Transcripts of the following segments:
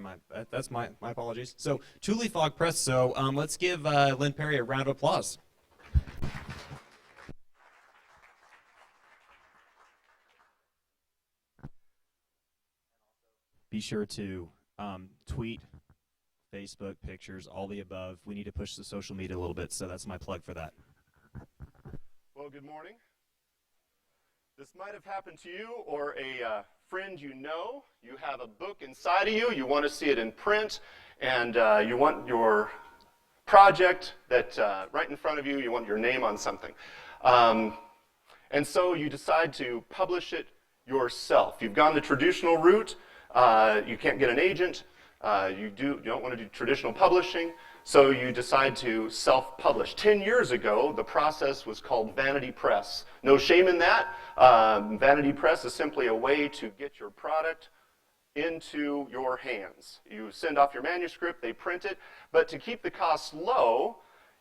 Sorry, that's my apologies. So Tule Fog Press. So let's give Lynn Perry a round of applause. Be sure to tweet, Facebook, pictures, all the above. We need to push the social media a little bit, so that's my plug for that. Well, good morning. This might have happened to you or a friend you know. You have a book inside of you. You want to see it in print, and you want your project that right in front of you, you want your name on something. And so you decide to publish it yourself. You've gone the traditional route. You can't get an agent. You don't want to do traditional publishing, so you decide to self-publish. 10 years ago, the process was called vanity press. No shame in that. Vanity press is simply a way to get your product into your hands. You send off your manuscript, they print it, but to keep the costs low,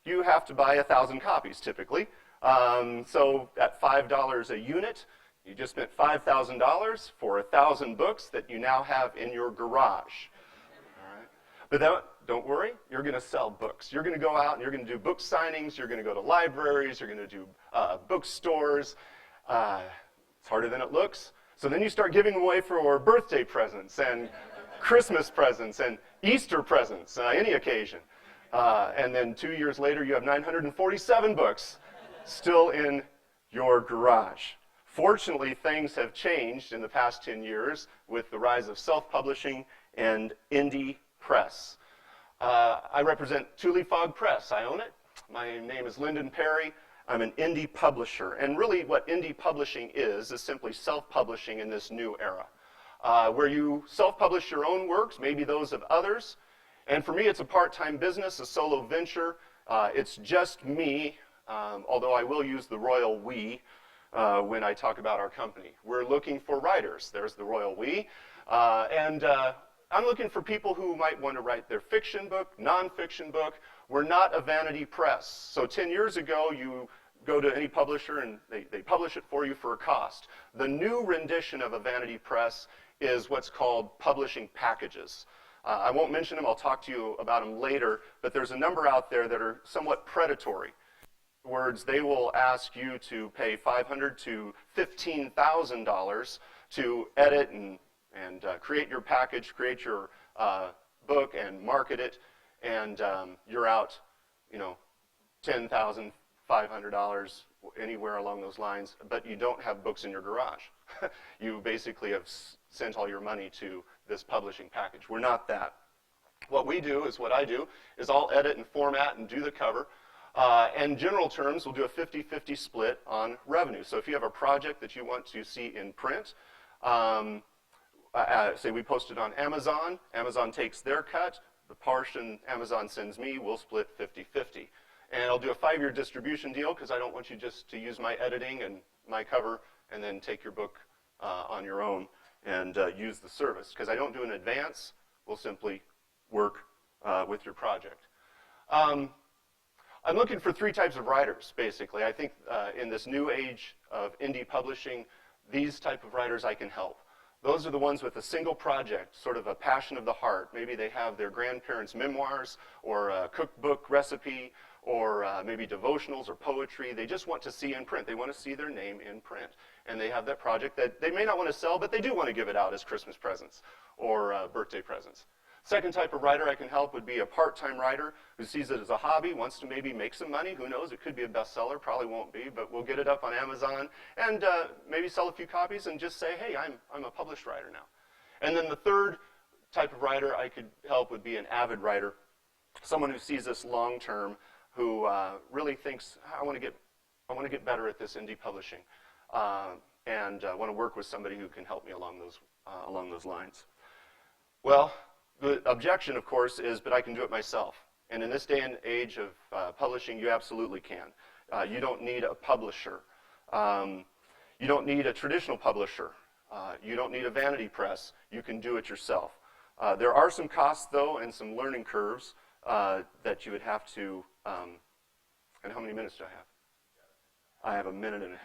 you have to buy 1,000 copies typically. So at $5 a unit, you just spent $5,000 for 1,000 books that you now have in your garage. All right? But don't worry, you're going to sell books. You're going to go out and you're going to do book signings, you're going to go to libraries, you're going to do bookstores. It's harder than it looks. So then you start giving away for birthday presents and Christmas presents and Easter presents, any occasion. And then 2 years later, you have 947 books still in your garage. Fortunately, things have changed in the past 10 years with the rise of self-publishing and indie press. I represent Tule Fog Press. I own it. My name is Lyndon Perry. I'm an indie publisher. And really what indie publishing is simply self-publishing in this new era, where you self-publish your own works, maybe those of others. And for me, it's a part-time business, a solo venture. It's just me, although I will use the royal we when I talk about our company. We're looking for writers. There's the royal we. I'm looking for people who might want to write their fiction book, nonfiction book. We're not a vanity press. So 10 years ago, you go to any publisher and they publish it for you for a cost. The new rendition of a vanity press is what's called publishing packages. I won't mention them. I'll talk to you about them later. But there's a number out there that are somewhat predatory. In other words, they will ask you to pay $500 to $15,000 to edit and create your package, create your book, and market it, and you're out, $10,000, $500, anywhere along those lines, but you don't have books in your garage. You basically have sent all your money to this publishing package. We're not that. What we do is, what I do, is I'll edit and format and do the cover. In general terms, we'll do a 50-50 split on revenue. So if you have a project that you want to see in print, say we post it on Amazon, Amazon takes their cut, the portion Amazon sends me, we'll split 50-50. And I'll do a 5-year distribution deal because I don't want you just to use my editing and my cover and then take your book on your own and use the service. Because I don't do an advance, we'll simply work with your project. I'm looking for 3 types of writers, basically. I think in this new age of indie publishing, these type of writers I can help. Those are the ones with a single project, sort of a passion of the heart. Maybe they have their grandparents' memoirs or a cookbook recipe or maybe devotionals or poetry. They just want to see in print. They want to see their name in print. And they have that project that they may not want to sell, but they do want to give it out as Christmas presents or birthday presents. Second type of writer I can help would be a part-time writer who sees it as a hobby, wants to maybe make some money. Who knows? It could be a bestseller. Probably won't be, but we'll get it up on Amazon and maybe sell a few copies and just say, hey, I'm a published writer now. And then the third type of writer I could help would be an avid writer, someone who sees this long-term, who really thinks, I want to get better at this indie publishing, and want to work with somebody who can help me along those lines. Well, the objection, of course, is, but I can do it myself. And in this day and age of publishing, you absolutely can. You don't need a publisher. You don't need a traditional publisher. You don't need a vanity press. You can do it yourself. There are some costs, though, and some learning curves that you would have to, and how many minutes do I have? I have 1.5 minutes.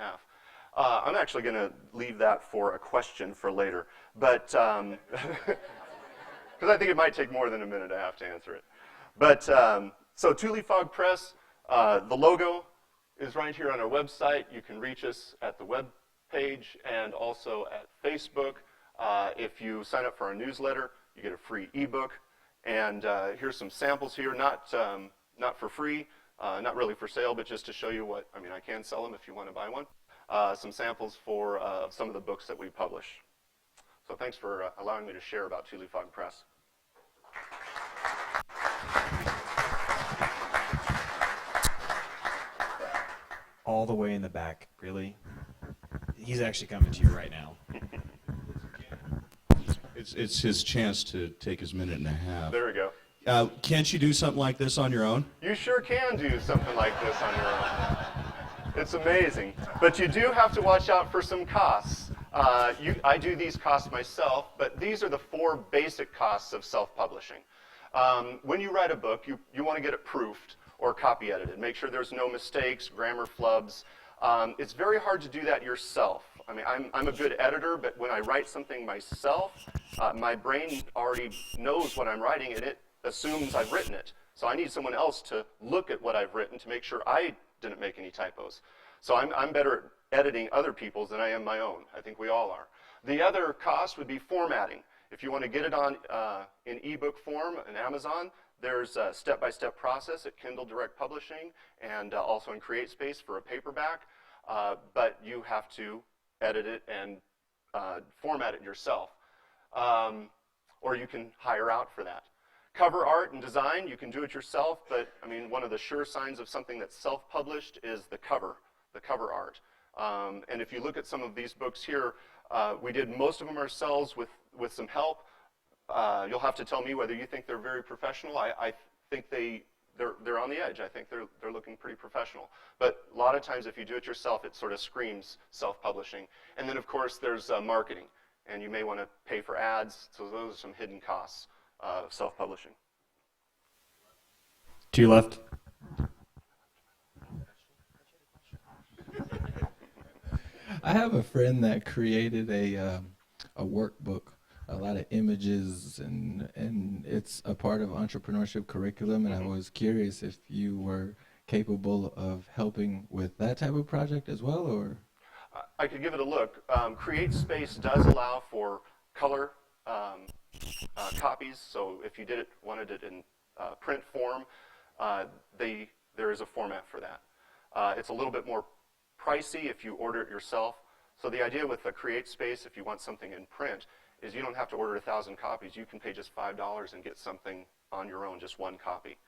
I'm actually going to leave that for a question for later. But because I think it might take more than a minute. I have to answer it. But so Tule Fog Press, the logo is right here on our website. You can reach us at the web page and also at Facebook. If you sign up for our newsletter, you get a free ebook. And here's some samples here, not for free, not really for sale, but just to show you what, I mean, I can sell them if you want to buy one. Some samples for some of the books that we publish. So thanks for allowing me to share about Tule Fog Press. All the way in the back, really? He's actually coming to you right now. It's his chance to take his minute and a half. There we go. Can't you do something like this on your own? You sure can do something like this on your own. It's amazing. But you do have to watch out for some costs. I do these costs myself, but these are the 4 basic costs of self-publishing. When you write a book, you want to get it proofed or copy edited. Make sure there's no mistakes, grammar flubs. It's very hard to do that yourself. I mean, I'm a good editor, but when I write something myself, my brain already knows what I'm writing, and it assumes I've written it. So I need someone else to look at what I've written to make sure I didn't make any typos. So I'm better at editing other people's than I am my own. I think we all are. The other cost would be formatting. If you want to get it on in ebook form in Amazon, there's a step-by-step process at Kindle Direct Publishing and also in CreateSpace for a paperback. But you have to edit it and format it yourself. Or you can hire out for that. Cover art and design, you can do it yourself, but I mean, one of the sure signs of something that's self-published is the cover art. And if you look at some of these books here, we did most of them ourselves with some help. You'll have to tell me whether you think they're very professional. I think they're on the edge. I think they're looking pretty professional. But a lot of times if you do it yourself, it sort of screams self-publishing. And then of course there's marketing, and you may want to pay for ads, so those are some hidden costs of self-publishing. To your left. I have a friend that created a workbook, a lot of images, and it's a part of entrepreneurship curriculum, and I was curious if you were capable of helping with that type of project as well, or? I could give it a look. CreateSpace does allow for color copies, so if you wanted it in print form, there is a format for that. It's a little bit more pricey if you order it yourself. So the idea with the CreateSpace, if you want something in print, is you don't have to order 1,000 copies. You can pay just $5 and get something on your own, just one copy.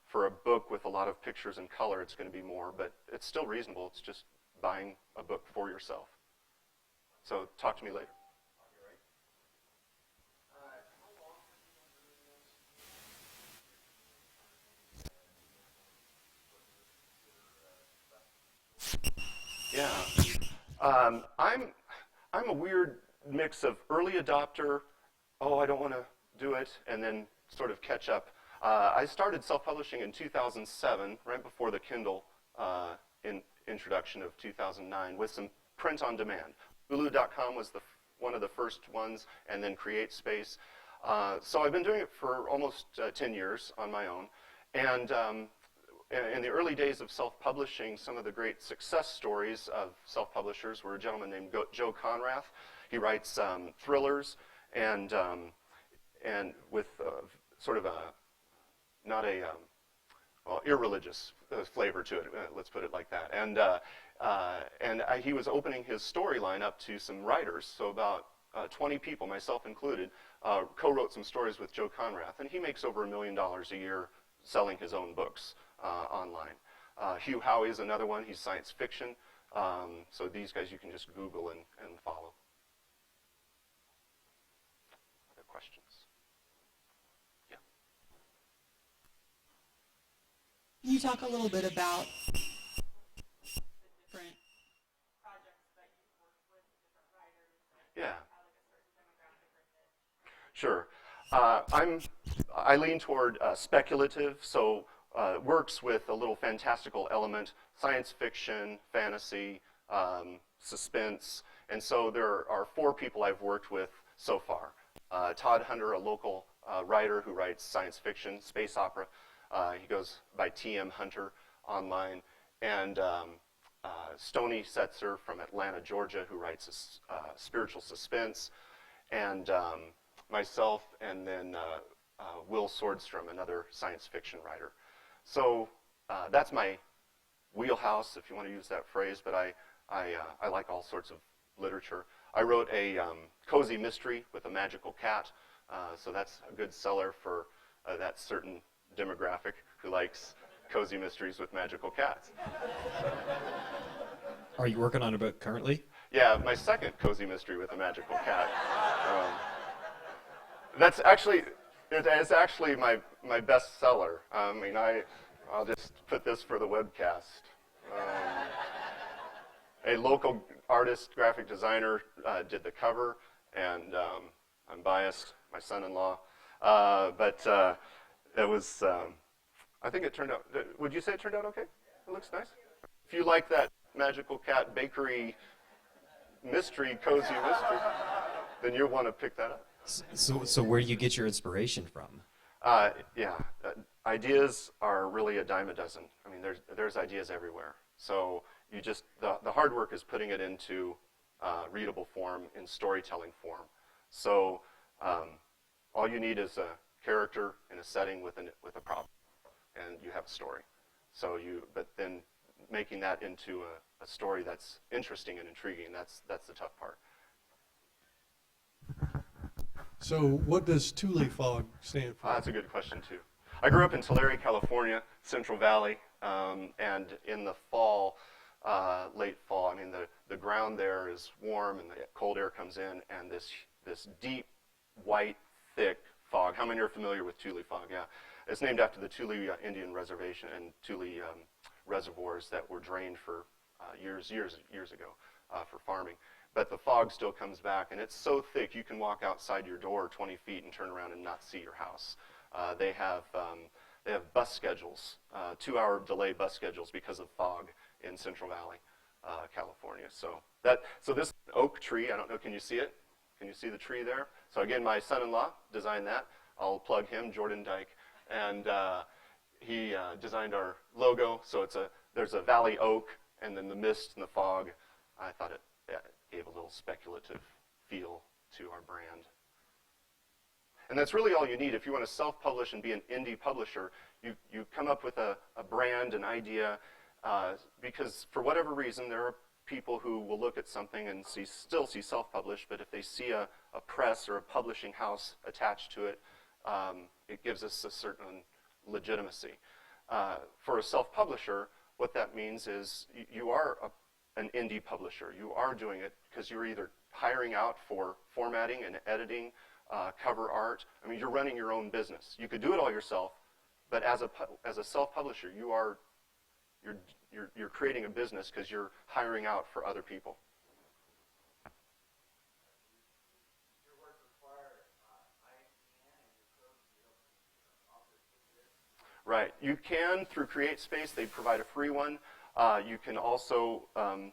For a book with a lot of pictures and color, it's going to be more, but it's still reasonable. It's just buying a book for yourself. So talk to me later. Yeah, I'm a weird mix of early adopter, I don't want to do it, and then sort of catch up. I started self-publishing in 2007, right before the Kindle introduction of 2009, with some print on demand. Tule.com was one of the first ones, and then CreateSpace. So I've been doing it for almost 10 years on my own, and in the early days of self-publishing, some of the great success stories of self-publishers were a gentleman named Joe Conrath. He writes thrillers and with sort of not a irreligious flavor to it. Let's put it like that. And he was opening his story line up to some writers, so about 20 people, myself included, co-wrote some stories with Joe Conrath, and he makes over $1 million a year selling his own books online. Hugh Howey is another one. He's science fiction. So these guys you can just Google and follow. Other questions? Yeah. Can you talk a little bit about the different projects that you've worked with different writers? Yeah. How like a certain demographic or Sure. I lean toward speculative, so works with a little fantastical element, science fiction, fantasy, suspense, and so there are 4 people I've worked with so far. Todd Hunter, a local writer who writes science fiction, space opera. He goes by T.M. Hunter online. And Stoney Setzer from Atlanta, Georgia, who writes spiritual suspense. And myself, and then Will Swordstrom, another science fiction writer. So that's my wheelhouse, if you want to use that phrase, but I like all sorts of literature. I wrote a cozy mystery with a magical cat, so that's a good seller for that certain demographic who likes cozy mysteries with magical cats. Are you working on a book currently? Yeah, my second cozy mystery with a magical cat. That's actually, it's actually my best seller. I mean, I'll just put this for the webcast. A local artist, graphic designer, did the cover, and I'm biased, my son-in-law, but it was, I think it turned out, would you say it turned out okay? It looks nice. If you like that magical cat bakery mystery, cozy mystery, then you'll want to pick that up. So where do you get your inspiration from? Ideas are really a dime a dozen. I mean, there's ideas everywhere. So you just, the hard work is putting it into readable form, in storytelling form. So all you need is a character in a setting with a problem, and you have a story. So but then making that into a story that's interesting and intriguing, that's the tough part. So what does Tule fog stand for? That's a good question, too. I grew up in Tulare, California, Central Valley, and in the fall, late fall, I mean, the ground there is warm and the cold air comes in, and this deep, white, thick fog. How many are familiar with Tule fog? Yeah. It's named after the Tule Indian Reservation and Tule reservoirs that were drained for years ago for farming. But the fog still comes back, and it's so thick you can walk outside your door 20 feet and turn around and not see your house. They have bus schedules, 2-hour delay bus schedules because of fog in Central Valley, California. So this oak tree, I don't know, can you see it? Can you see the tree there? So again, my son-in-law designed that. I'll plug him, Jordan Dyke, and he designed our logo. So there's a valley oak, and then the mist and the fog. I thought it gave a little speculative feel to our brand. And that's really all you need. If you want to self-publish and be an indie publisher, you come up with a brand, an idea, because for whatever reason, there are people who will look at something and still see self-published, but if they see a press or a publishing house attached to it, it gives us a certain legitimacy. For a self-publisher, what that means is you are an indie publisher. You are doing it because you're either hiring out for formatting and editing, cover art. I mean, you're running your own business. You could do it all yourself, but as a self-publisher, you're creating a business because you're hiring out for other people. Your work require ISBN and your code to be able to author this. Right. You can through CreateSpace. They provide a free one. You can also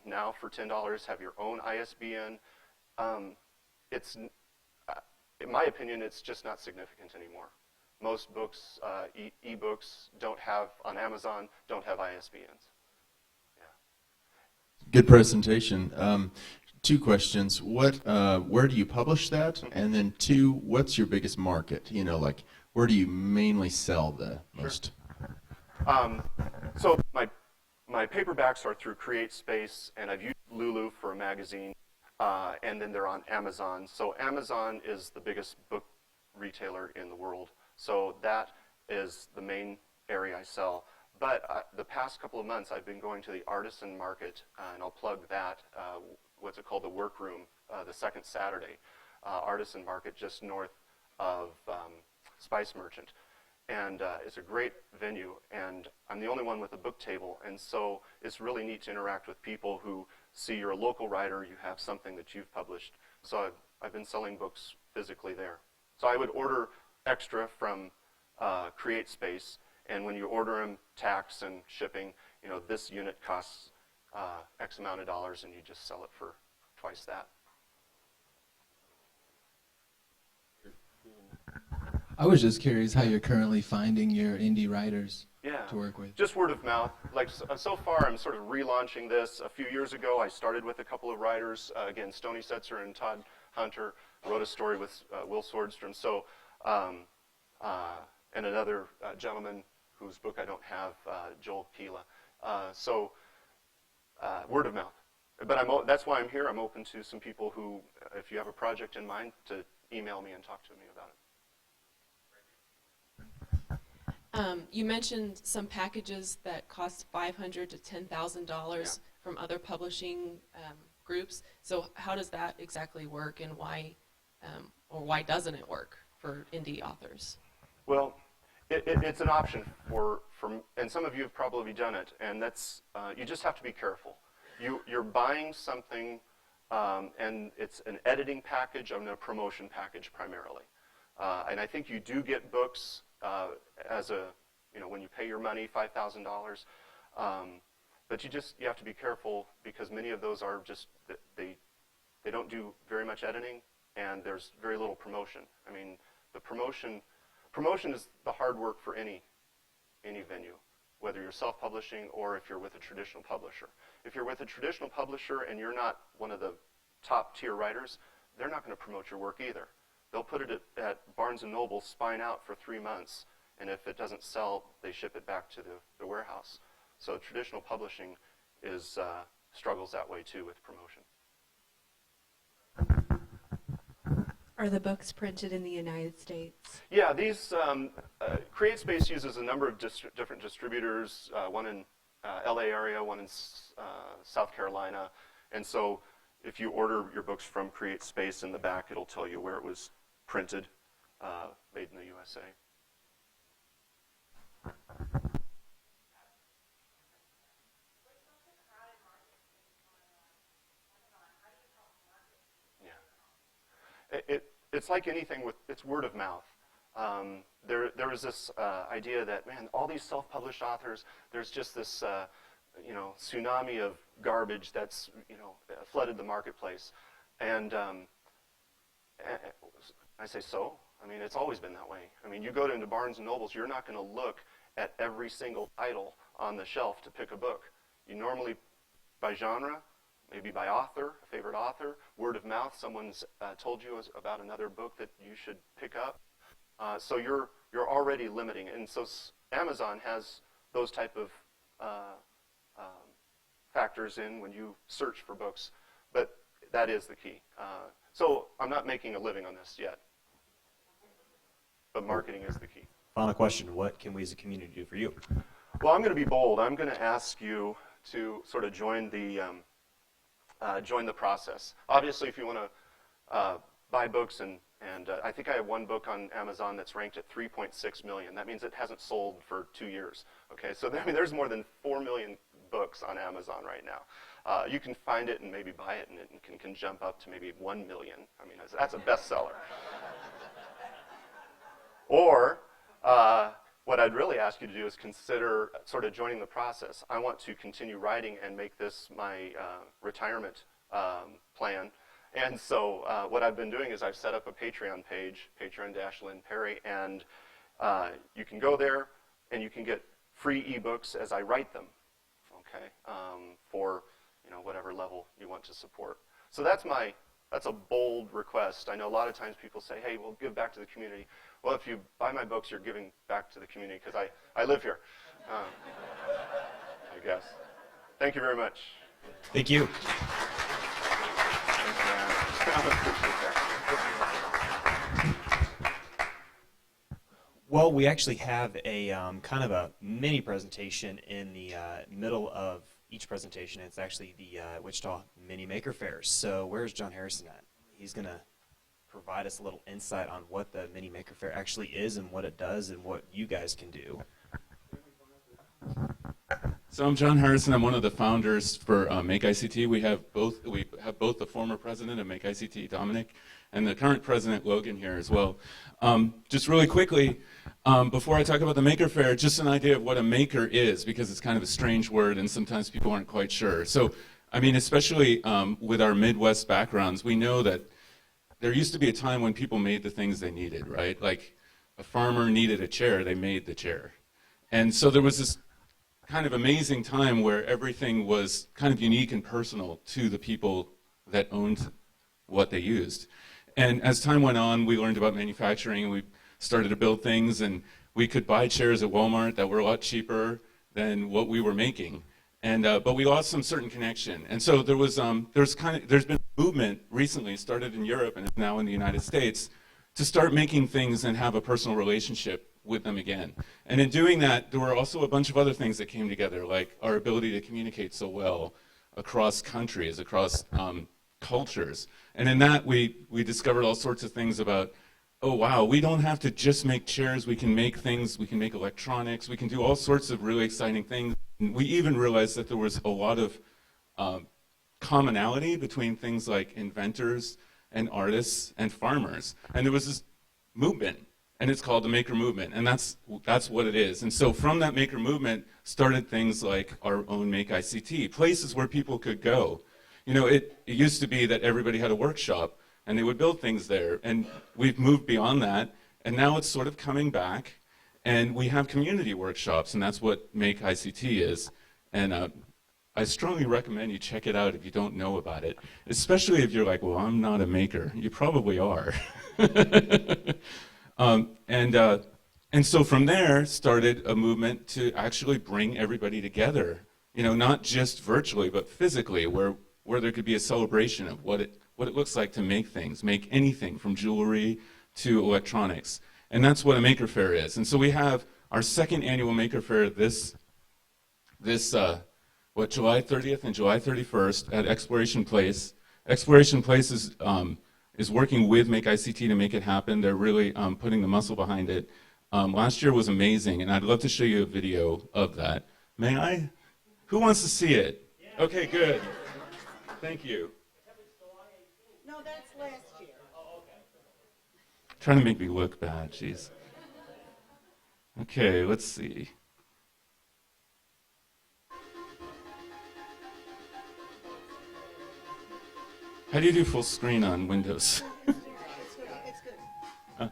now for $10 have your own ISBN. In my opinion, it's just not significant anymore. Most books, e-books on Amazon don't have ISBNs. Yeah. Good presentation. 2 questions. Where do you publish that? And then 2, what's your biggest market? You know, like where do you mainly sell the most? So my paperbacks are through CreateSpace, and I've used Lulu for a magazine, and then they're on Amazon. So Amazon is the biggest book retailer in the world. So that is the main area I sell. But the past couple of months, I've been going to the artisan market, and I'll plug that, what's it called, the Workroom, the second Saturday. Artisan market just north of Spice Merchant. And it's a great venue, and I'm the only one with a book table, and so it's really neat to interact with people who see you're a local writer, you have something that you've published. So I've been selling books physically there. So I would order extra from CreateSpace, and when you order them, tax and shipping, you know, this unit costs X amount of dollars, and you just sell it for twice that. I was just curious how you're currently finding your indie writers Yeah. to work with. Just word of mouth. Like so far, I'm sort of relaunching this. A few years ago, I started with a couple of writers. Again, Stony Setzer and Todd Hunter wrote a story with Will Swordstrom. So, and another gentleman whose book I don't have, Joel Pila. Word of mouth. But that's why I'm here. I'm open to some people who, if you have a project in mind, to email me and talk to me about it. You mentioned some packages that cost $500 to $10,000 from other publishing groups. So how does that exactly work, and why, or why doesn't it work for indie authors? Well, it's an option and some of you have probably done it, and that's you just have to be careful. You're buying something, and it's an editing package and a promotion package primarily. And I think you do get books as when you pay your money, $5,000. But you have to be careful, because many of those are just, they don't do very much editing, and there's very little promotion. I mean, the promotion is the hard work for any venue, whether you're self-publishing or if you're with a traditional publisher. If you're with a traditional publisher and you're not one of the top-tier writers, they're not going to promote your work either. They'll put it at Barnes & Noble, spine out for 3 months, and if it doesn't sell, they ship it back to the warehouse. So traditional publishing struggles that way too with promotion. Are the books printed in the United States? Yeah, these CreateSpace uses a number of different distributors, one in LA area, one in South Carolina. And so if you order your books from CreateSpace, in the back it'll tell you where it was printed, made in the USA. It's like anything it's word of mouth. There was this idea that, man, all these self-published authors, there's just this tsunami of garbage that's flooded the marketplace, and I say so. I mean, it's always been that way. I mean, you go into Barnes and Nobles, you're not going to look at every single title on the shelf to pick a book. You normally, by genre, maybe by author, a favorite author, word of mouth, someone's told you about another book that you should pick up. So you're already limiting it. And so Amazon has those type of factors in when you search for books, but that is the key. So I'm not making a living on this yet, but marketing is the key. Final question, what can we as a community do for you? Well, I'm going to be bold. I'm going to ask you to sort of join the process. Obviously, if you want to buy books, and I think I have one book on Amazon that's ranked at 3.6 million. That means it hasn't sold for 2 years. Okay, so there's more than 4 million books on Amazon right now. You can find it and maybe buy it, and it can jump up to maybe 1 million. I mean, that's a bestseller. Or what I'd really ask you to do is consider sort of joining the process. I want to continue writing and make this my retirement plan. And so what I've been doing is I've set up a Patreon page, Patreon-Lynn Perry, and you can go there and you can get free ebooks as I write them, okay, for whatever level you want to support. So that's a bold request. I know a lot of times people say, hey, we'll give back to the community. Well, if you buy my books, you're giving back to the community because I live here, I guess. Thank you very much. Thank you. Well, we actually have a kind of a mini presentation in the middle of each presentation. It's actually the Wichita Mini Maker Fair. So where's John Harrison at? He's going to provide us a little insight on what the Mini Maker Fair actually is and what it does and what you guys can do. So I'm John Harrison. I'm one of the founders for Make ICT. We have both the former president of Make ICT, Dominic, and the current president, Logan, here as well. Just really quickly, before I talk about the Maker Fair, just an idea of what a maker is, because it's kind of a strange word and sometimes people aren't quite sure. So, I mean, especially with our Midwest backgrounds, we know that there used to be a time when people made the things they needed, right? Like a farmer needed a chair, they made the chair. And so there was this kind of amazing time where everything was kind of unique and personal to the people that owned what they used. And as time went on, we learned about manufacturing, and we started to build things, and we could buy chairs at Walmart that were a lot cheaper than what we were making. And but we lost some certain connection. And so there's been a movement recently, started in Europe and now in the United States, to start making things and have a personal relationship with them again. And in doing that, there were also a bunch of other things that came together, like our ability to communicate so well across countries, across cultures. And in that, we discovered all sorts of things about, oh wow, we don't have to just make chairs, we can make things, we can make electronics, we can do all sorts of really exciting things. And we even realized that there was a lot of commonality between things like inventors and artists and farmers. And there was this movement, and it's called the Maker Movement, and that's what it is. And so from that Maker Movement started things like our own Make ICT, places where people could go. You know, it used to be that everybody had a workshop, and they would build things there, and we've moved beyond that, and now it's sort of coming back, and we have community workshops, and that's what Make ICT is. And I strongly recommend you check it out if you don't know about it, especially if you're like, well, I'm not a maker. You probably are. And so from there started a movement to actually bring everybody together, you know, not just virtually, but physically, where there could be a celebration of what it looks like to make things, make anything from jewelry to electronics. And that's what a Maker Faire is. And so we have our second annual Maker Faire this July 30th and July 31st at Exploration Place. Exploration Place is working with Make ICT to make it happen. They're really putting the muscle behind it. Last year was amazing, and I'd love to show you a video of that. May I? Who wants to see it? Okay, good. Thank you. No, that's last year. Trying to make me look bad, jeez. Okay, let's see. How do you do full screen on Windows? It's good.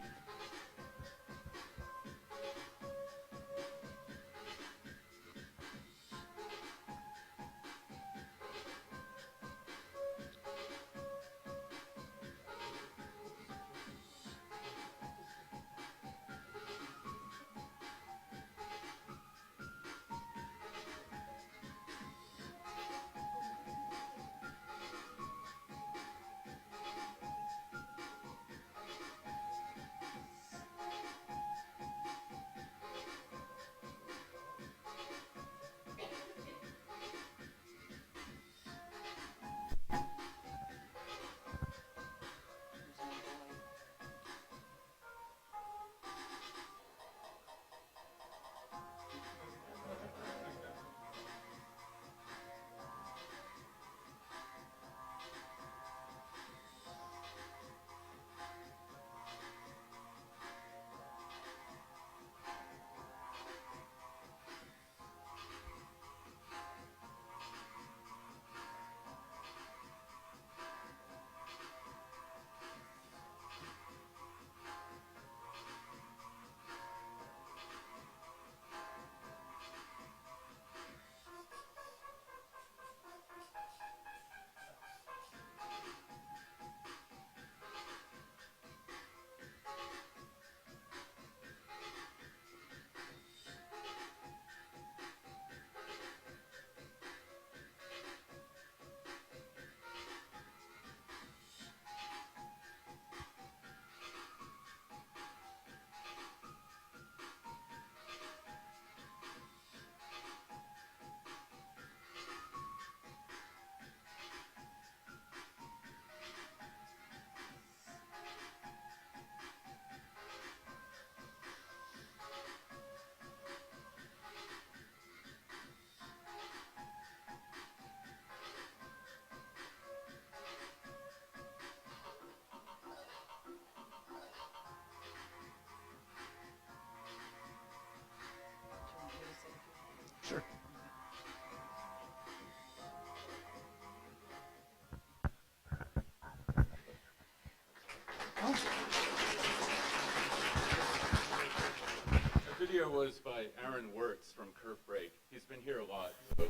was by Aaron Wirtz from Curve Break. He's been here a lot, so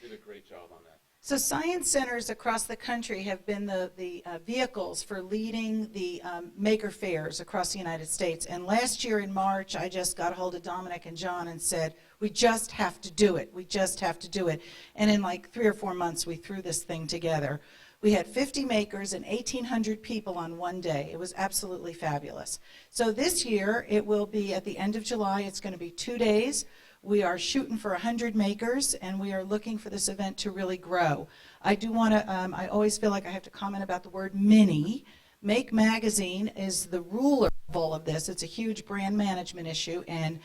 did a great job on that. So science centers across the country have been the vehicles for leading the maker fairs across the United States. And last year in March, I just got a hold of Dominic and John and said, we just have to do it. We just have to do it. And in like 3 or 4 months, we threw this thing together. We had 50 makers and 1,800 people on one day. It was absolutely fabulous. So this year, it will be at the end of July. It's going to be 2 days. We are shooting for 100 makers, and we are looking for this event to really grow. I do want to, I always feel like I have to comment about the word mini. Make Magazine is the ruler of all of this. It's a huge brand management issue, and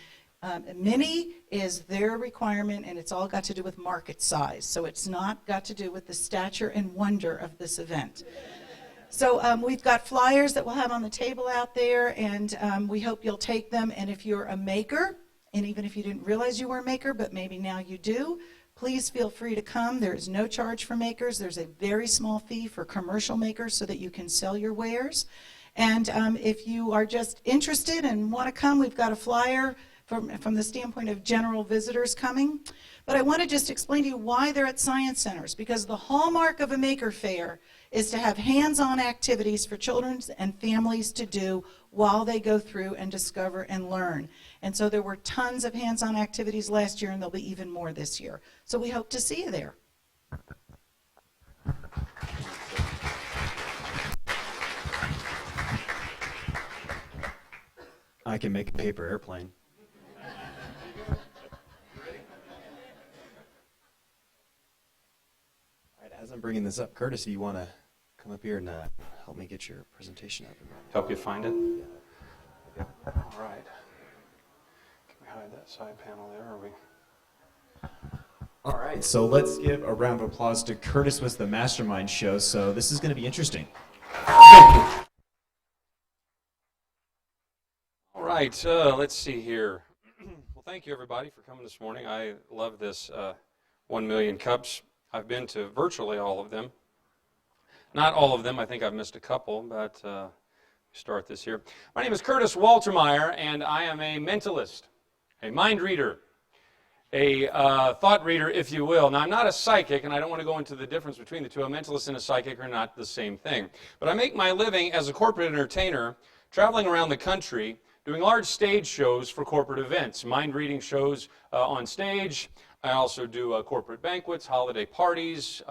mini is their requirement, and it's all got to do with market size. So it's not got to do with the stature and wonder of this event. So we've got flyers that we'll have on the table out there, and we hope you'll take them. And if you're a maker, and even if you didn't realize you were a maker, but maybe now you do, please feel free to come. There is no charge for makers. There's a very small fee for commercial makers so that you can sell your wares. And if you are just interested and want to come, we've got a flyer from the standpoint of general visitors coming. But I want to just explain to you why they're at science centers, because the hallmark of a maker fair is to have hands-on activities for children and families to do while they go through and discover and learn. And so there were tons of hands-on activities last year, and there'll be even more this year. So we hope to see you there. I can make a paper airplane. All right, as I'm bringing this up, Curtis, do you want to come up here and help me get your presentation up? Help you find it? Yeah. All right. Can we hide that side panel there? Or we? All right, so let's give a round of applause to Curtis with the Mastermind show. So this is going to be interesting. All right, let's see here. Well, thank you, everybody, for coming this morning. I love this 1 million cups. I've been to virtually all of them. Not all of them. I think I've missed a couple, but start this here. My name is Curtis Waltermeyer, and I am a mentalist, a mind reader, a thought reader, if you will. Now, I'm not a psychic, and I don't want to go into the difference between the two. A mentalist and a psychic are not the same thing. But I make my living as a corporate entertainer, traveling around the country, doing large stage shows for corporate events, mind reading shows on stage. I also do corporate banquets, holiday parties,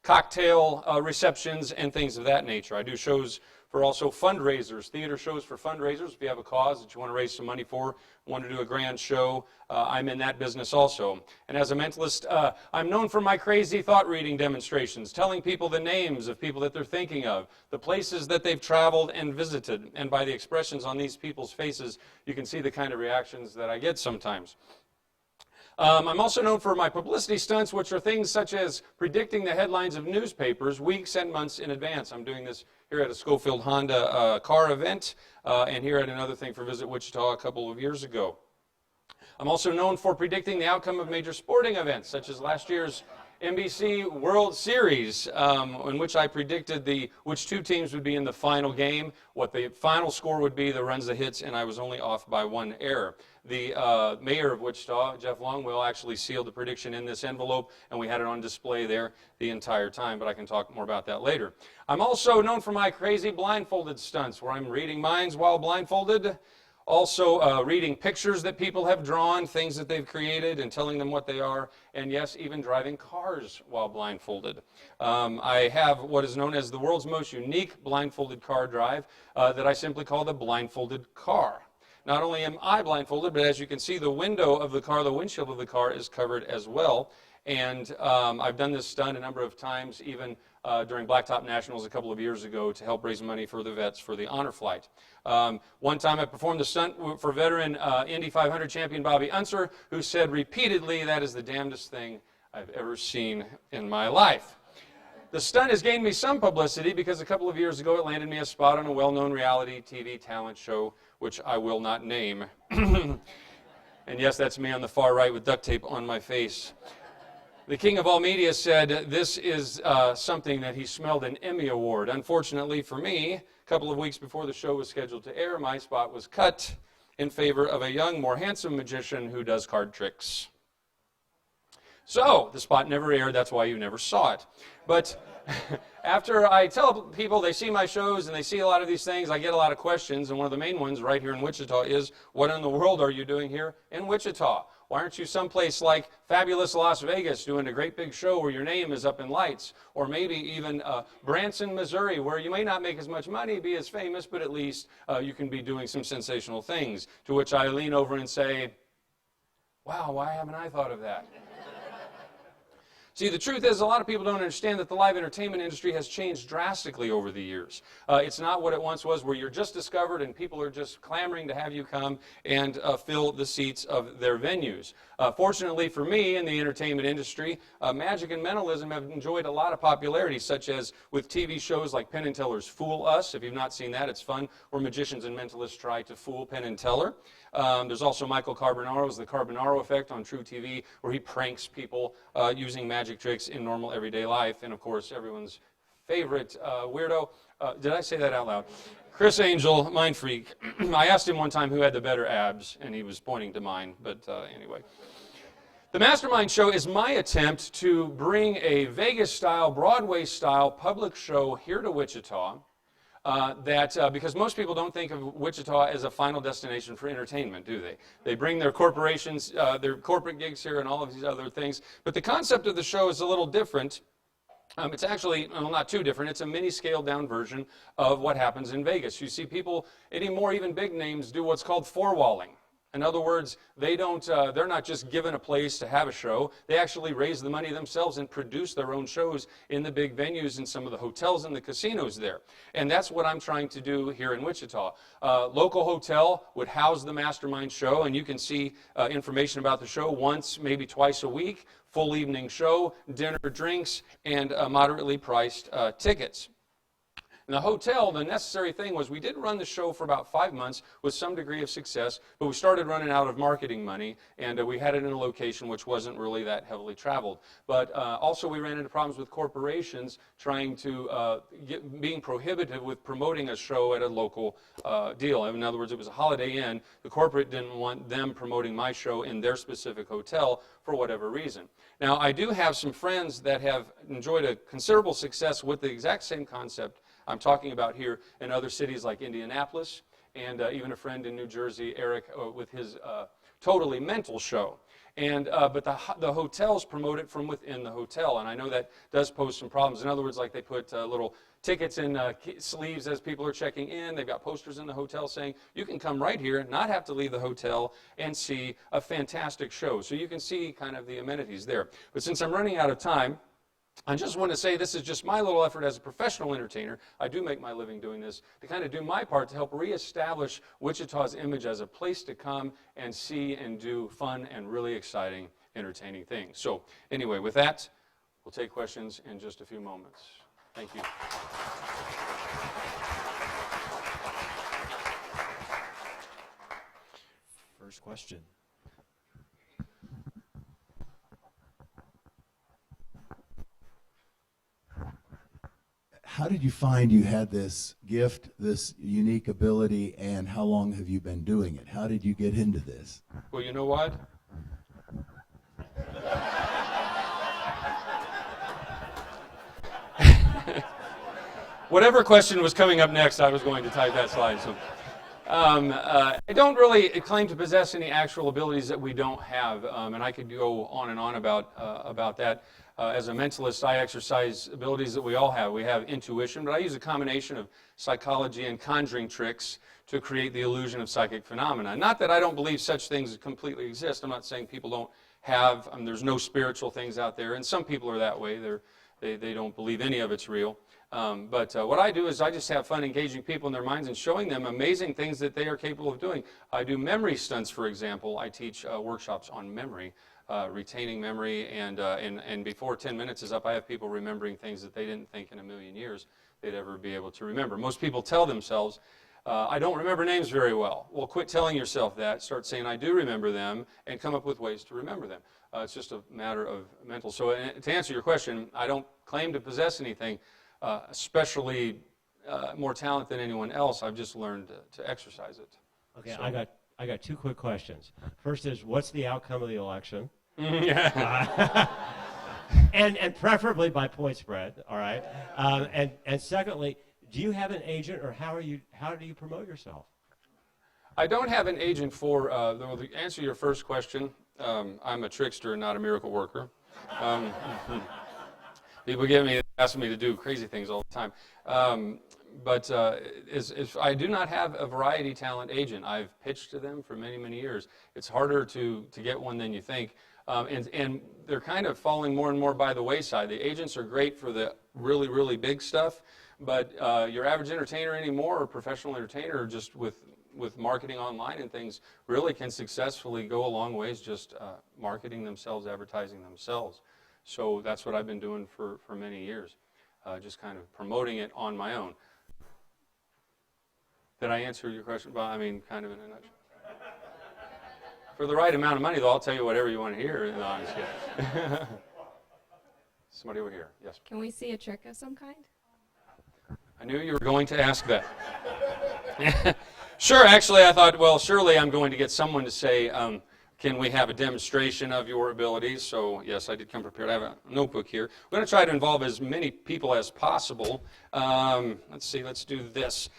cocktail receptions, and things of that nature. I do shows for also fundraisers, theater shows for fundraisers. If you have a cause that you want to raise some money for, want to do a grand show, I'm in that business also. And as a mentalist, I'm known for my crazy thought reading demonstrations, telling people the names of people that they're thinking of, the places that they've traveled and visited. And by the expressions on these people's faces, you can see the kind of reactions that I get sometimes. I'm also known for my publicity stunts, which are things such as predicting the headlines of newspapers weeks and months in advance. I'm doing this here at a Schofield Honda car event and here at another thing for Visit Wichita a couple of years ago. I'm also known for predicting the outcome of major sporting events, such as last year's NBC World Series, in which I predicted which two teams would be in the final game, what the final score would be, the runs, the hits, and I was only off by one error. The mayor of Wichita, Jeff Longwell, actually sealed the prediction in this envelope, and we had it on display there the entire time, but I can talk more about that later. I'm also known for my crazy blindfolded stunts, where I'm reading minds while blindfolded. Also reading pictures that people have drawn, things that they've created, and telling them what they are, and yes, even driving cars while blindfolded. I have what is known as the world's most unique blindfolded car drive that I simply call the blindfolded car. Not only am I blindfolded, but as you can see, the window of the car, the windshield of the car is covered as well. And I've done this stunt a number of times, even during Blacktop Nationals a couple of years ago to help raise money for the vets for the honor flight. One time I performed the stunt for veteran Indy 500 champion Bobby Unser, who said repeatedly, "That is the damnedest thing I've ever seen in my life." The stunt has gained me some publicity because a couple of years ago it landed me a spot on a well-known reality TV talent show, which I will not name. And yes, that's me on the far right with duct tape on my face. The king of all media said this is something that he smelled an Emmy Award. Unfortunately for me, a couple of weeks before the show was scheduled to air, my spot was cut, in favor of a young, more handsome magician who does card tricks. So, the spot never aired, that's why you never saw it. But after I tell people, they see my shows and they see a lot of these things, I get a lot of questions, and one of the main ones right here in Wichita is, what in the world are you doing here in Wichita? Why aren't you someplace like fabulous Las Vegas doing a great big show where your name is up in lights? Or maybe even Branson, Missouri, where you may not make as much money, be as famous, but at least you can be doing some sensational things. To which I lean over and say, wow, why haven't I thought of that? See, the truth is, a lot of people don't understand that the live entertainment industry has changed drastically over the years. It's not what it once was, where you're just discovered and people are just clamoring to have you come and fill the seats of their venues. Fortunately for me in the entertainment industry, magic and mentalism have enjoyed a lot of popularity, such as with TV shows like Penn and Teller's Fool Us. If you've not seen that, it's fun, where magicians and mentalists try to fool Penn and Teller. There's also Michael Carbonaro's The Carbonaro Effect on True TV, where he pranks people using magic tricks in normal everyday life. And of course, everyone's favorite weirdo, did I say that out loud? Chris Angel, Mind Freak. I asked him one time who had the better abs, and he was pointing to mine, but anyway. The Mastermind show is my attempt to bring a Vegas-style, Broadway-style public show here to Wichita. Because most people don't think of Wichita as a final destination for entertainment, do they? They bring their corporations, their corporate gigs here and all of these other things. But the concept of the show is a little different. It's actually, well, not too different. It's a mini scaled down version of what happens in Vegas. You see people anymore, even big names, do what's called four-walling. In other words, they're not just given a place to have a show. They actually raise the money themselves and produce their own shows in the big venues and some of the hotels and the casinos there. And that's what I'm trying to do here in Wichita. Local hotel would house the Mastermind show, and you can see information about the show once, maybe twice a week. Full evening show, dinner, drinks, and moderately priced tickets. In the hotel, the necessary thing was we did run the show for about 5 months with some degree of success, but we started running out of marketing money, and we had it in a location which wasn't really that heavily traveled. But also we ran into problems with corporations trying to, being prohibitive with promoting a show at a local deal. In other words, it was a Holiday Inn. The corporate didn't want them promoting my show in their specific hotel for whatever reason. Now, I do have some friends that have enjoyed a considerable success with the exact same concept I'm talking about here in other cities like Indianapolis, and even a friend in New Jersey, Eric, with his Totally Mental show. And but the hotels promote it from within the hotel, and I know that does pose some problems. In other words, like they put little tickets in sleeves as people are checking in. They've got posters in the hotel saying you can come right here, not have to leave the hotel, and see a fantastic show. So you can see kind of the amenities there. But since I'm running out of time, I just want to say this is just my little effort as a professional entertainer. I do make my living doing this, to kind of do my part to help reestablish Wichita's image as a place to come and see and do fun and really exciting, entertaining things. So anyway, with that, we'll take questions in just a few moments. Thank you. First question. How did you find you had this gift, this unique ability, and how long have you been doing it? How did you get into this? Well, you know what? Whatever question was coming up next, I was going to type that slide. So, I don't really claim to possess any actual abilities that we don't have, and I could go on and on about that. As a mentalist, I exercise abilities that we all have. We have intuition, but I use a combination of psychology and conjuring tricks to create the illusion of psychic phenomena. Not that I don't believe such things completely exist. I'm not saying people don't have, there's no spiritual things out there, and some people are that way. They don't believe any of it's real. But what I do is I just have fun engaging people in their minds and showing them amazing things that they are capable of doing. I do memory stunts, for example. I teach workshops on memory, retaining memory, and before 10 minutes is up, I have people remembering things that they didn't think in a million years they'd ever be able to remember. Most people tell themselves, I don't remember names very well. Well, quit telling yourself that. Start saying, I do remember them, and come up with ways to remember them. It's just a matter of mental. So to answer your question, I don't claim to possess anything, especially more talent than anyone else. I've just learned to exercise it. Okay, So, I got I got two quick questions. First is, what's the outcome of the election? Yeah. And preferably by point spread, all right? And secondly, do you have an agent, or how do you promote yourself? I don't have an agent for, to answer your first question, I'm a trickster and not a miracle worker. People asking me to do crazy things all the time. But I do not have a variety talent agent. I've pitched to them for many, many years. It's harder to get one than you think. And they're kind of falling more and more by the wayside. The agents are great for the really, really big stuff, but your average entertainer anymore, or professional entertainer, just with marketing online and things, really can successfully go a long ways just marketing themselves, advertising themselves. So that's what I've been doing for many years, just kind of promoting it on my own. Did I answer your question? Well, I mean, kind of in a nutshell. For the right amount of money, though, I'll tell you whatever you want to hear. No, I'm just kidding. Somebody over here. Yes. Can we see a trick of some kind? I knew you were going to ask that. Sure, actually, I thought, well, surely I'm going to get someone to say, can we have a demonstration of your abilities? So, yes, I did come prepared. I have a notebook here. We're going to try to involve as many people as possible. Let's see, let's do this.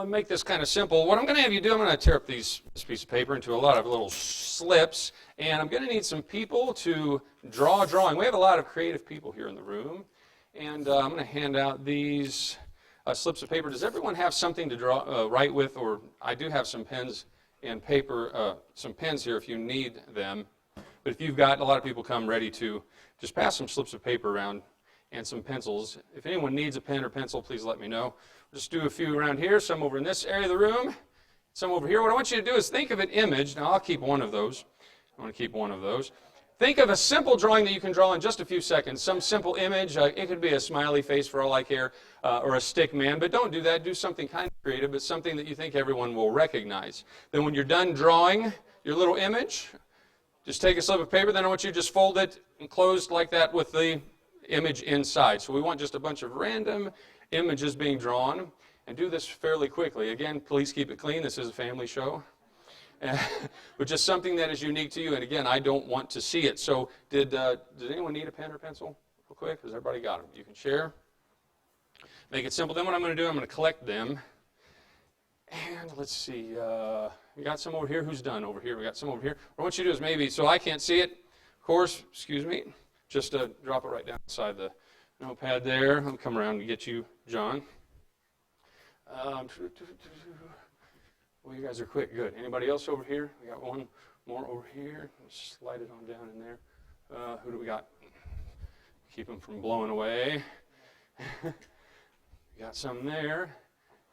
Make this kind of simple. What I'm going to have you do, I'm going to tear up this piece of paper into a lot of little slips, and I'm going to need some people to draw a drawing. We have a lot of creative people here in the room, and I'm going to hand out these slips of paper. Does everyone have something to write with? Or I do have some pens and paper, some pens here if you need them. But if you've got, a lot of people come ready to just pass some slips of paper around and some pencils. If anyone needs a pen or pencil, please let me know. Just do a few around here, some over in this area of the room, some over here. What I want you to do is think of an image. Now, I'll keep one of those. I want to keep one of those. Think of a simple drawing that you can draw in just a few seconds, some simple image. It could be a smiley face for all I care, or a stick man, but don't do that. Do something kind of creative, but something that you think everyone will recognize. Then when you're done drawing your little image, just take a slip of paper. Then I want you to just fold it and close like that with the image inside. So we want just a bunch of random images being drawn, and do this fairly quickly. Again, please keep it clean. This is a family show. But just something that is unique to you, and again, I don't want to see it. So did anyone need a pen or pencil real quick? Because everybody got them. You can share. Make it simple. Then what I'm going to do, I'm going to collect them. And let's see. We got some over here. Who's done over here? We got some over here. What I want you to do is maybe, so I can't see it, of course, excuse me, just drop it right down inside the notepad there. I'll come around and get you, John. Well, you guys are quick. Good. Anybody else over here? We got one more over here. Let's slide it on down in there. Who do we got? Keep them from blowing away. We got some there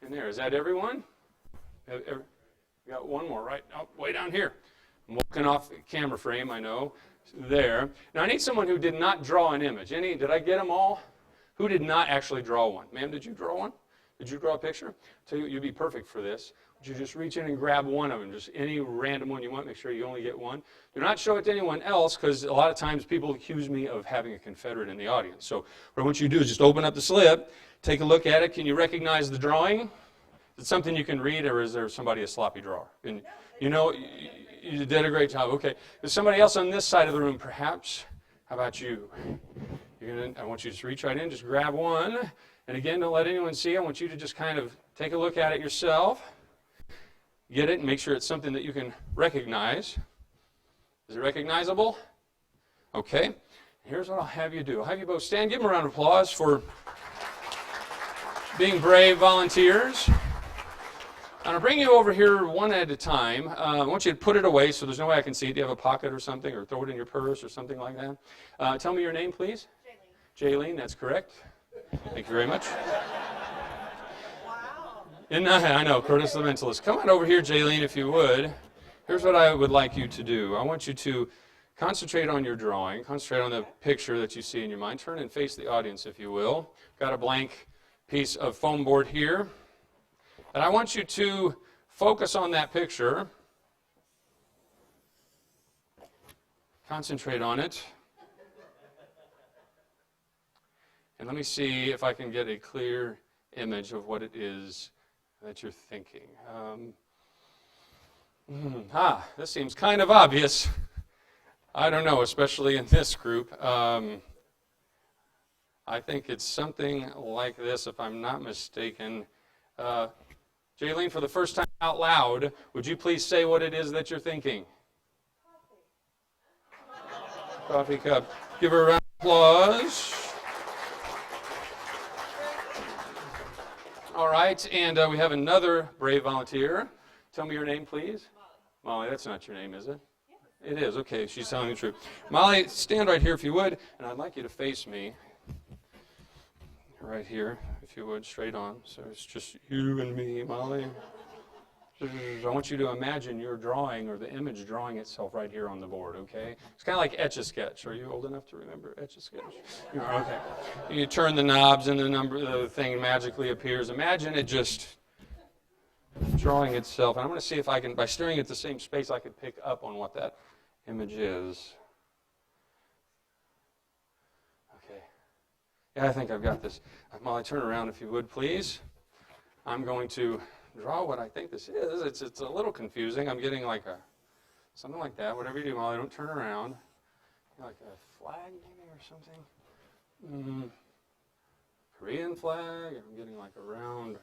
and there. Is that everyone? We got one more right way down here. I'm walking off the camera frame, I know. There. Now, I need someone who did not draw an image. Did I get them all? Who did not actually draw one? Ma'am, did you draw one? Did you draw a picture? So you'd be perfect for this. Would you just reach in and grab one of them, just any random one you want, make sure you only get one. Do not show it to anyone else, because a lot of times people accuse me of having a Confederate in the audience. So what I want you to do is just open up the slip, take a look at it. Can you recognize the drawing? Is it something you can read, or is there somebody a sloppy drawer? And you know, you did a great job. Okay. There's somebody else on this side of the room, perhaps. How about you? I want you to just reach right in, just grab one. And again, don't let anyone see. I want you to just kind of take a look at it yourself. Get it and make sure it's something that you can recognize. Is it recognizable? Okay. Here's what I'll have you do. I'll have you both stand. Give them a round of applause for being brave volunteers. I'm going to bring you over here one at a time. I want you to put it away so there's no way I can see it. Do you have a pocket or something, or throw it in your purse or something like that? Tell me your name, please. Jaylene, that's correct. Thank you very much. And I know, Curtis the Mentalist. Come on over here, Jaylene, if you would. Here's what I would like you to do. I want you to concentrate on your drawing. Concentrate on the picture that you see in your mind. Turn and face the audience, if you will. Got a blank piece of foam board here. And I want you to focus on that picture. Concentrate on it. And let me see if I can get a clear image of what it is that you're thinking. This seems kind of obvious. I don't know, especially in this group. I think it's something like this, if I'm not mistaken. Jaylene, for the first time out loud, would you please say what it is that you're thinking? Coffee cup. Give her a round of applause. All right, and we have another brave volunteer. Tell me your name, please. Molly, that's not your name, is it? It is, okay, she's telling the truth. Molly, stand right here if you would, and I'd like you to face me. Right here, if you would, straight on. So it's just you and me, Molly. I want you to imagine your drawing or the image drawing itself right here on the board, okay? It's kind of like Etch-a-Sketch. Are you old enough to remember Etch-a-Sketch? You are, okay. You turn the knobs and the thing magically appears. Imagine it just drawing itself. And I'm going to see if I can, by staring at the same space, I can pick up on what that image is. Okay. Yeah, I think I've got this. Molly, turn around if you would, please. I'm going to draw what I think this is. It's a little confusing. I'm getting like something like that. Whatever you do, Molly, don't turn around. Like a flag maybe or something. Korean flag. I'm getting like a round,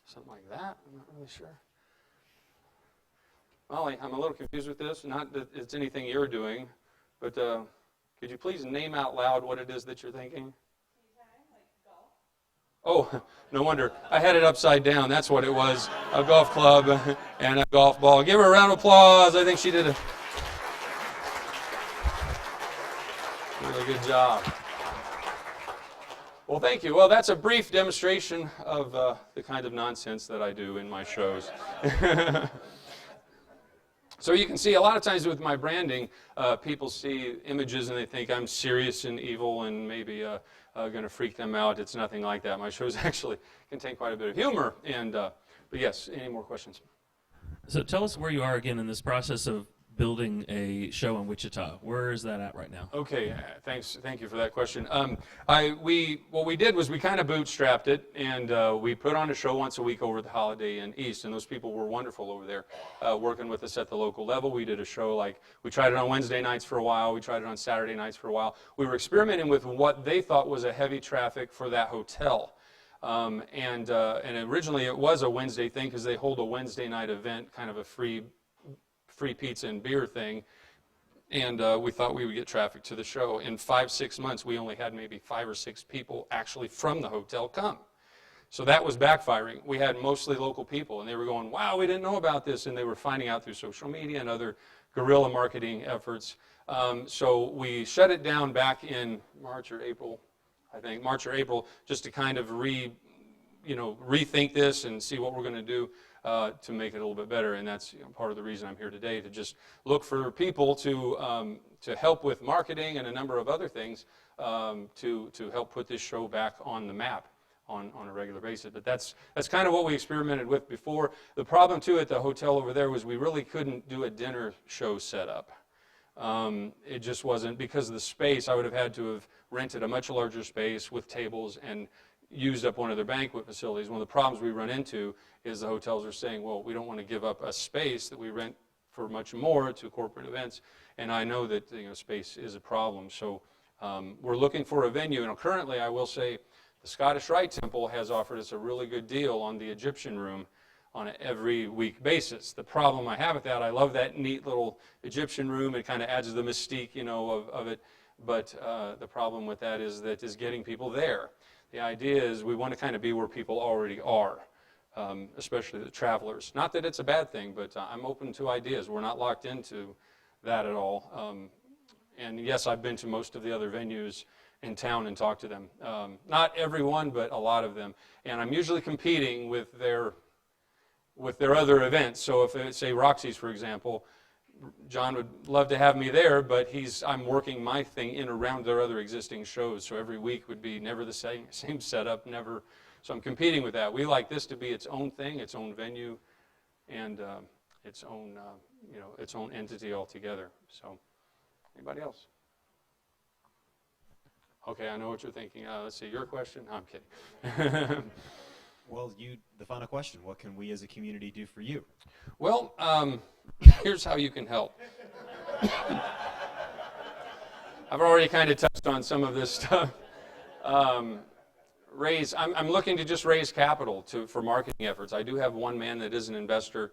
something like that. I'm not really sure. Molly, I'm a little confused with this. Not that it's anything you're doing, but could you please name out loud what it is that you're thinking? Oh, no wonder. I had it upside down. That's what it was. A golf club and a golf ball. Give her a round of applause. I think she did a really good job. Well, thank you. Well, that's a brief demonstration of the kind of nonsense that I do in my shows. So you can see a lot of times with my branding, people see images and they think I'm serious and evil and maybe going to freak them out. It's nothing like that. My shows actually contain quite a bit of humor. And but yes, any more questions? So tell us where you are again in this process of building a show in Wichita. Where is that at right now? Okay, thank you for that question. What we did was we kind of bootstrapped it, and we put on a show once a week over the holiday in East, and those people were wonderful over there working with us at the local level. We did a show we tried it on Wednesday nights for a while, we tried it on Saturday nights for a while. We were experimenting with what they thought was a heavy traffic for that hotel. And originally it was a Wednesday thing because they hold a Wednesday night event, kind of a free pizza and beer thing, and we thought we would get traffic to the show. In 5-6 months, we only had maybe 5 or 6 people actually from the hotel come. So that was backfiring. We had mostly local people, and they were going, wow, we didn't know about this, and they were finding out through social media and other guerrilla marketing efforts. So we shut it down back in March or April, just to kind of rethink this and see what we're going to do to make it a little bit better. And that's part of the reason I'm here today, to just look for people to help with marketing and a number of other things to help put this show back on the map on a regular basis. But that's kind of what we experimented with before. The problem too at the hotel over there was we really couldn't do a dinner show setup. It just wasn't, because of the space. I would have had to have rented a much larger space with tables and used up one of their banquet facilities. One of the problems we run into is the hotels are saying, well, we don't want to give up a space that we rent for much more to corporate events. And I know that space is a problem. So we're looking for a venue. And currently, I will say, the Scottish Rite Temple has offered us a really good deal on the Egyptian room on an every week basis. The problem I have with that, I love that neat little Egyptian room. It kind of adds the mystique, of it. But the problem with that is getting people there. The idea is we want to kind of be where people already are, especially the travelers. Not that it's a bad thing, but I'm open to ideas. We're not locked into that at all. And yes, I've been to most of the other venues in town and talked to them. Not everyone, but a lot of them. And I'm usually competing with their other events. So if it's, say, Roxy's, for example, John would love to have me there, but I'm working my thing in around their other existing shows. So every week would be never the same setup, never. So I'm competing with that. We like this to be its own thing, its own venue, and its own entity altogether. So, anybody else? Okay, I know what you're thinking. Let's see, your question? No, I'm kidding. Well, the final question, what can we as a community do for you? Well, here's how you can help. I've already kind of touched on some of this stuff. I'm looking to just raise capital for marketing efforts. I do have one man that is an investor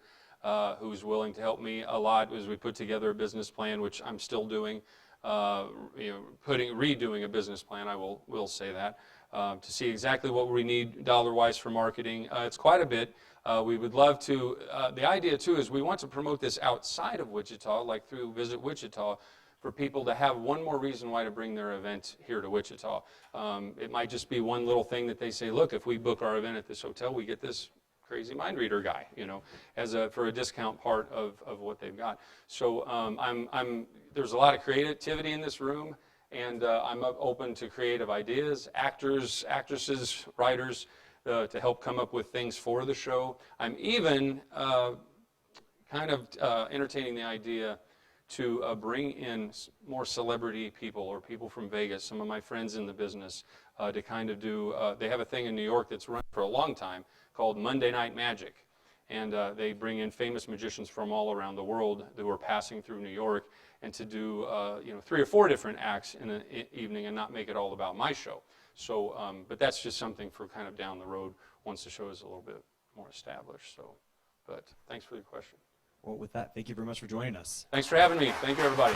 who's willing to help me a lot as we put together a business plan, which I'm still doing. Redoing a business plan, I will say that, to see exactly what we need dollar-wise for marketing. It's quite a bit. We would love to, the idea too is we want to promote this outside of Wichita, like through Visit Wichita, for people to have one more reason why to bring their event here to Wichita. It might just be one little thing that they say, look, if we book our event at this hotel, we get this crazy mind reader guy, for a discount part of what they've got. So there's a lot of creativity in this room, and I'm open to creative ideas, actors, actresses, writers, to help come up with things for the show. I'm even entertaining the idea to bring in more celebrity people or people from Vegas, some of my friends in the business, to kind of do, they have a thing in New York that's run for a long time called Monday Night Magic. And they bring in famous magicians from all around the world who are passing through New York, and to do 3 or 4 different acts in an evening and not make it all about my show. So, but that's just something for kind of down the road once the show is a little bit more established. So, but thanks for your question. Well, with that, thank you very much for joining us. Thanks for having me. Thank you, everybody.